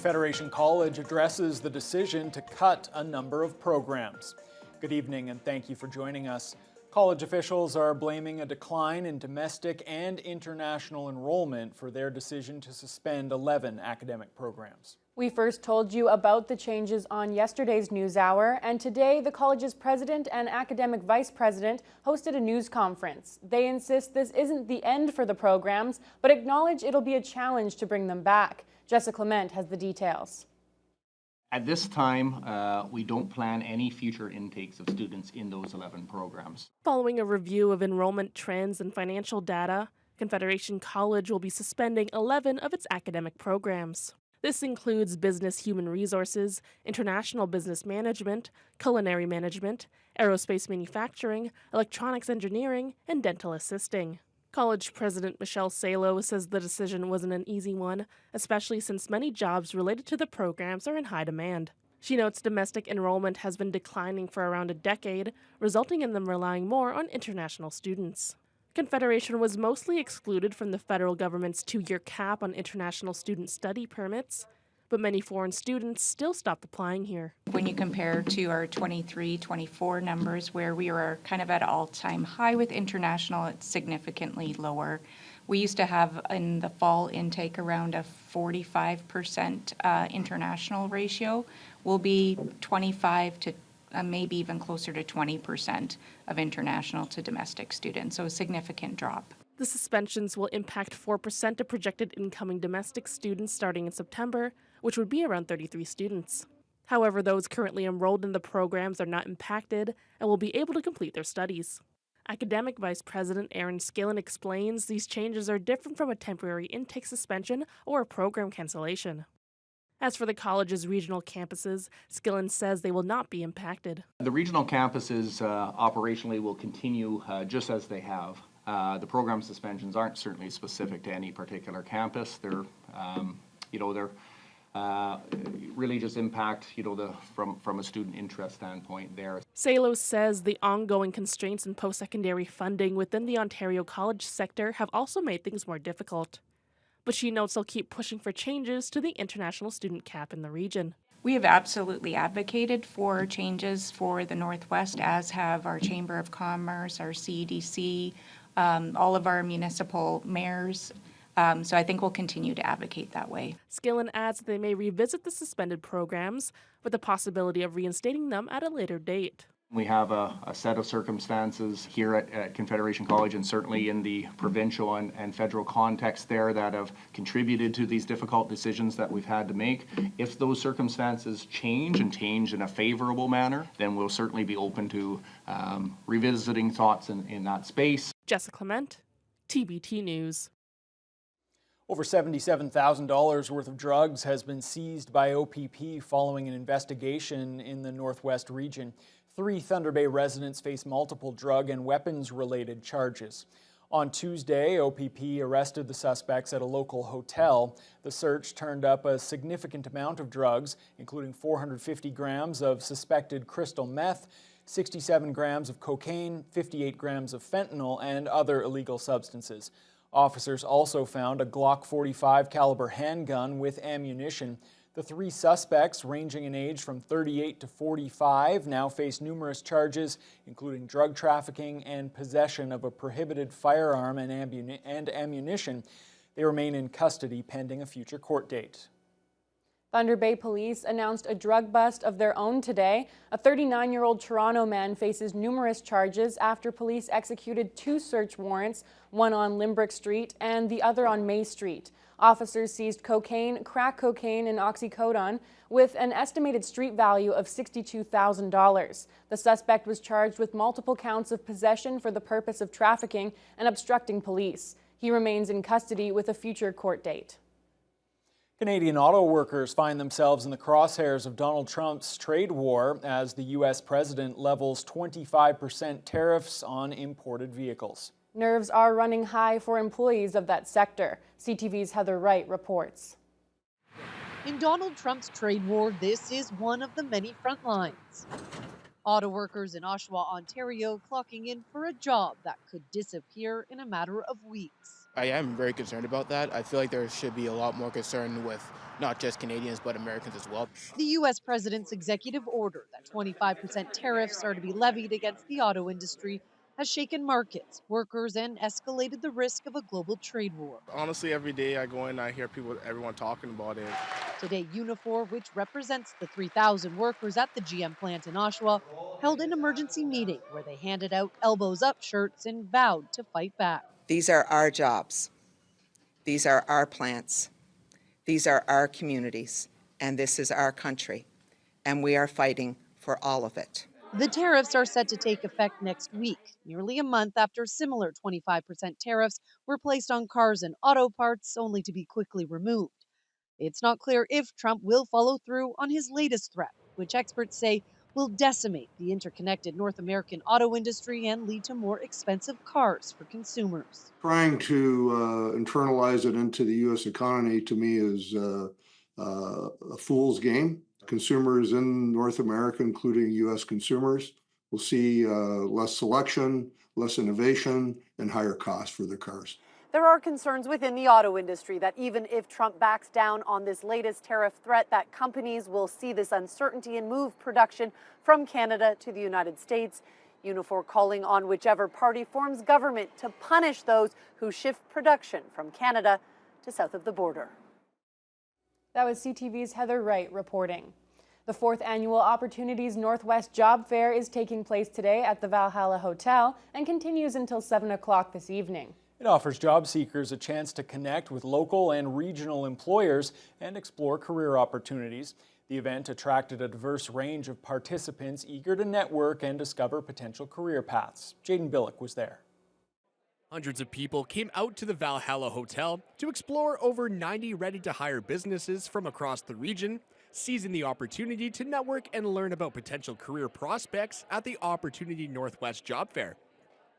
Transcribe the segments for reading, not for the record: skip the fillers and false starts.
Confederation College addresses the decision to cut a number of programs. Good evening and thank you for joining us. College officials are blaming a decline in domestic and international enrollment for their decision to suspend 11 academic programs. We first told you about the changes on yesterday's NewsHour, and today the college's president and academic vice president hosted a news conference. They insist this isn't the end for the programs, but acknowledge it'll be a challenge to bring them back. Jessica Clement has the details. At this time, we don't plan any future intakes of students in those 11 programs. Following a review of enrollment trends and financial data, Confederation College will be suspending 11 of its academic programs. This includes Business Human Resources, International Business Management, Culinary Management, Aerospace Manufacturing, Electronics Engineering, and Dental Assisting. College President Michelle Salo says the decision wasn't an easy one, especially since many jobs related to the programs are in high demand. She notes domestic enrollment has been declining for around a decade, resulting in them relying more on international students. Confederation was mostly excluded from the federal government's 2-year cap on international student study permits, but many foreign students still stopped applying here. When you compare to our 23-24 numbers, where we were kind of at all-time high with international, it's significantly lower. We used to have in the fall intake around a 45% international ratio. We'll be 25 to maybe even closer to 20% of international to domestic students, so a significant drop. The suspensions will impact 4% of projected incoming domestic students starting in September, which would be around 33 students. However, those currently enrolled in the programs are not impacted and will be able to complete their studies. Academic Vice President Aaron Skillen explains these changes are different from a temporary intake suspension or a program cancellation. As for the college's regional campuses, Skillen says they will not be impacted. The regional campuses operationally will continue just as they have. The program suspensions aren't certainly specific to any particular campus. They're, really just impact, from a student interest standpoint there. Salo says the ongoing constraints in post-secondary funding within the Ontario college sector have also made things more difficult. But she notes they'll keep pushing for changes to the international student cap in the region. We have absolutely advocated for changes for the Northwest, as have our Chamber of Commerce, our CEDC, all of our municipal mayors. So I think we'll continue to advocate that way. Skillen adds that they may revisit the suspended programs with the possibility of reinstating them at a later date. We have a set of circumstances here at Confederation College and certainly in the provincial and federal context there that have contributed to these difficult decisions that we've had to make. If those circumstances change in a favorable manner, then we'll certainly be open to revisiting thoughts in that space. Jessica Clement, TBT News. Over $77,000 worth of drugs has been seized by OPP following an investigation in the Northwest region. 3 Thunder Bay residents face multiple drug and weapons-related charges. On Tuesday, OPP arrested the suspects at a local hotel. The search turned up a significant amount of drugs, including 450 grams of suspected crystal meth, 67 grams of cocaine, 58 grams of fentanyl, and other illegal substances. Officers also found a Glock 45 caliber handgun with ammunition. The 3 suspects, ranging in age from 38 to 45, now face numerous charges, including drug trafficking and possession of a prohibited firearm and ammunition. They remain in custody pending a future court date. Thunder Bay Police announced a drug bust of their own today. A 39-year-old Toronto man faces numerous charges after police executed 2 search warrants, one on Limbrick Street and the other on May Street. Officers seized cocaine, crack cocaine, and oxycodone with an estimated street value of $62,000. The suspect was charged with multiple counts of possession for the purpose of trafficking and obstructing police. He remains in custody with a future court date. Canadian auto workers find themselves in the crosshairs of Donald Trump's trade war as the U.S. president levels 25% tariffs on imported vehicles. Nerves are running high for employees of that sector. CTV's Heather Wright reports. In Donald Trump's trade war, this is one of the many front lines. Auto workers in Oshawa, Ontario, clocking in for a job that could disappear in a matter of weeks. I am very concerned about that. I feel like there should be a lot more concern with not just Canadians, but Americans as well. The U.S. president's executive order that 25% tariffs are to be levied against the auto industry has shaken markets, workers, and escalated the risk of a global trade war. Honestly, every day I go in, I hear everyone talking about it. Today, Unifor, which represents the 3,000 workers at the GM plant in Oshawa, held an emergency meeting where they handed out elbows up shirts and vowed to fight back. These are our jobs. These are our plants. These are our communities. And this is our country. And we are fighting for all of it. The tariffs are set to take effect next week, nearly a month after similar 25% tariffs were placed on cars and auto parts, only to be quickly removed. It's not clear if Trump will follow through on his latest threat, which experts say will decimate the interconnected North American auto industry and lead to more expensive cars for consumers. Trying to internalize it into the U.S. economy, to me, is a fool's game. Consumers in North America, including U.S. consumers, will see less selection, less innovation, and higher costs for their cars. There are concerns within the auto industry that even if Trump backs down on this latest tariff threat, that companies will see this uncertainty and move production from Canada to the United States. Unifor calling on whichever party forms government to punish those who shift production from Canada to south of the border. That was CTV's Heather Wright reporting. The 4th annual Opportunities Northwest Job Fair is taking place today at the Valhalla Hotel and continues until 7 o'clock this evening. It offers job seekers a chance to connect with local and regional employers and explore career opportunities. The event attracted a diverse range of participants eager to network and discover potential career paths. Jaden Billick was there. Hundreds of people came out to the Valhalla Hotel to explore over 90 ready-to-hire businesses from across the region, seizing the opportunity to network and learn about potential career prospects at the Opportunity Northwest Job Fair.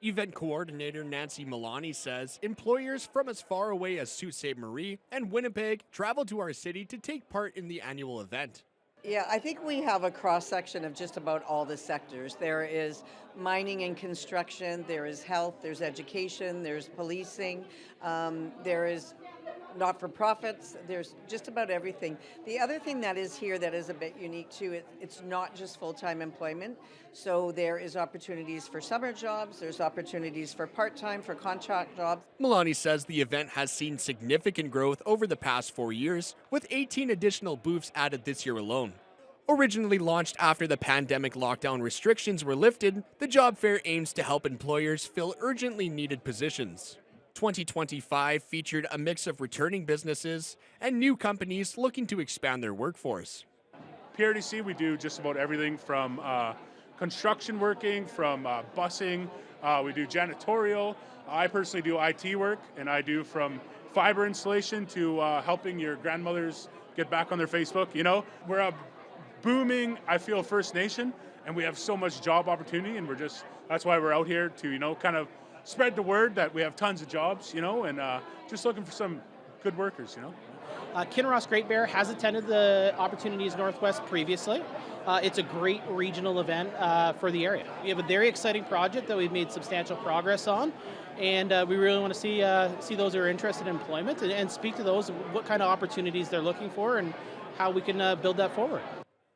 Event coordinator Nancy Milani says employers from as far away as Sault Ste. Marie and Winnipeg travel to our city to take part in the annual event. Yeah, I think we have a cross-section of just about all the sectors. There is mining and construction, there is health, there's education, there's policing, there is not-for-profits, there's just about everything. The other thing that is here that is a bit unique too, it's not just full-time employment. So there is opportunities for summer jobs, there's opportunities for part-time, for contract jobs. Milani says the event has seen significant growth over the past 4 years, with 18 additional booths added this year alone. Originally launched after the pandemic lockdown restrictions were lifted, the job fair aims to help employers fill urgently needed positions. 2025 featured a mix of returning businesses and new companies looking to expand their workforce. PRDC, we do just about everything from construction working, from busing, we do janitorial. I personally do IT work, and I do from fiber installation to helping your grandmothers get back on their Facebook. You know, we're a booming, I feel, First Nation, and we have so much job opportunity, and that's why we're out here to, you know, kind of spread the word that we have tons of jobs, you know, and just looking for some good workers, you know. Kinross Great Bear has attended the Opportunities Northwest previously. It's a great regional event for the area. We have a very exciting project that we've made substantial progress on, and we really want to see those who are interested in employment and speak to those, what kind of opportunities they're looking for and how we can build that forward.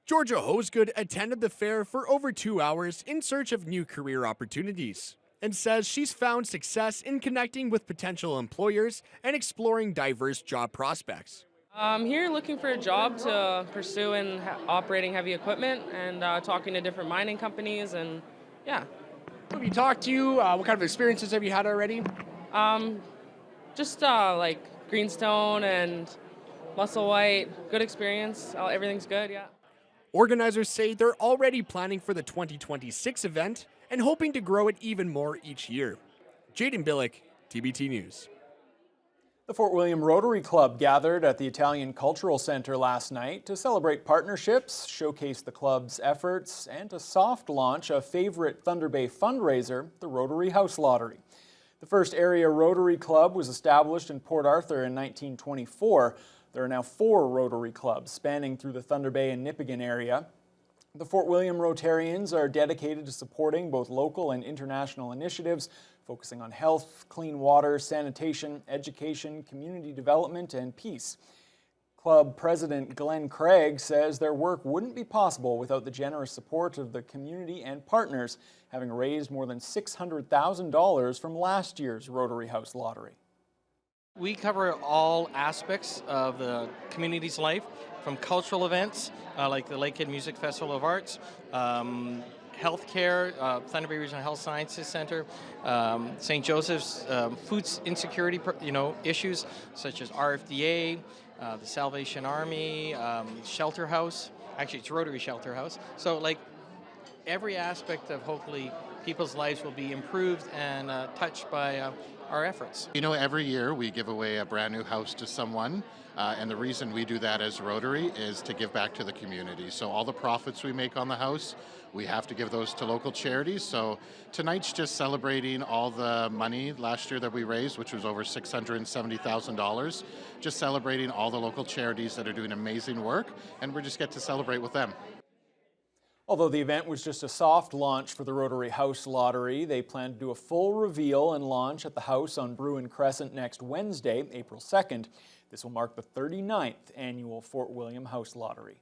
Georgia Hosegood attended the fair for over 2 hours in search of new career opportunities, and says she's found success in connecting with potential employers and exploring diverse job prospects. I'm here looking for a job to pursue in operating heavy equipment and talking to different mining companies, and yeah. Have you talked to you? What kind of experiences have you had already? Just like Greenstone and Musselwhite, good experience. Everything's good, yeah. Organizers say they're already planning for the 2026 event and hoping to grow it even more each year. Jaden Billick, TBT News. The Fort William Rotary Club gathered at the Italian Cultural Center last night to celebrate partnerships, showcase the club's efforts, and to soft launch a favorite Thunder Bay fundraiser, the Rotary House Lottery. The first area Rotary Club was established in Port Arthur in 1924. There are now 4 Rotary clubs spanning through the Thunder Bay and Nipigon area. The Fort William Rotarians are dedicated to supporting both local and international initiatives, focusing on health, clean water, sanitation, education, community development, and peace. Club President Glenn Craig says their work wouldn't be possible without the generous support of the community and partners, having raised more than $600,000 from last year's Rotary House Lottery. We cover all aspects of the community's life, from cultural events like the Lakehead Music Festival of Arts, healthcare, Thunder Bay Regional Health Sciences Center, St. Joseph's food insecurity, issues such as RFDA, the Salvation Army, Shelter House. Actually, it's Rotary Shelter House. So, every aspect of hopefully people's lives will be improved and touched by our efforts. Every year we give away a brand new house to someone, and the reason we do that as Rotary is to give back to the community. So all the profits we make on the house, we have to give those to local charities. So tonight's just celebrating all the money last year that we raised, which was over $670,000, just celebrating all the local charities that are doing amazing work, and we just get to celebrate with them. Although the event was just a soft launch for the Rotary House Lottery, they plan to do a full reveal and launch at the house on Bruin Crescent next Wednesday, April 2nd. This will mark the 39th annual Fort William House Lottery.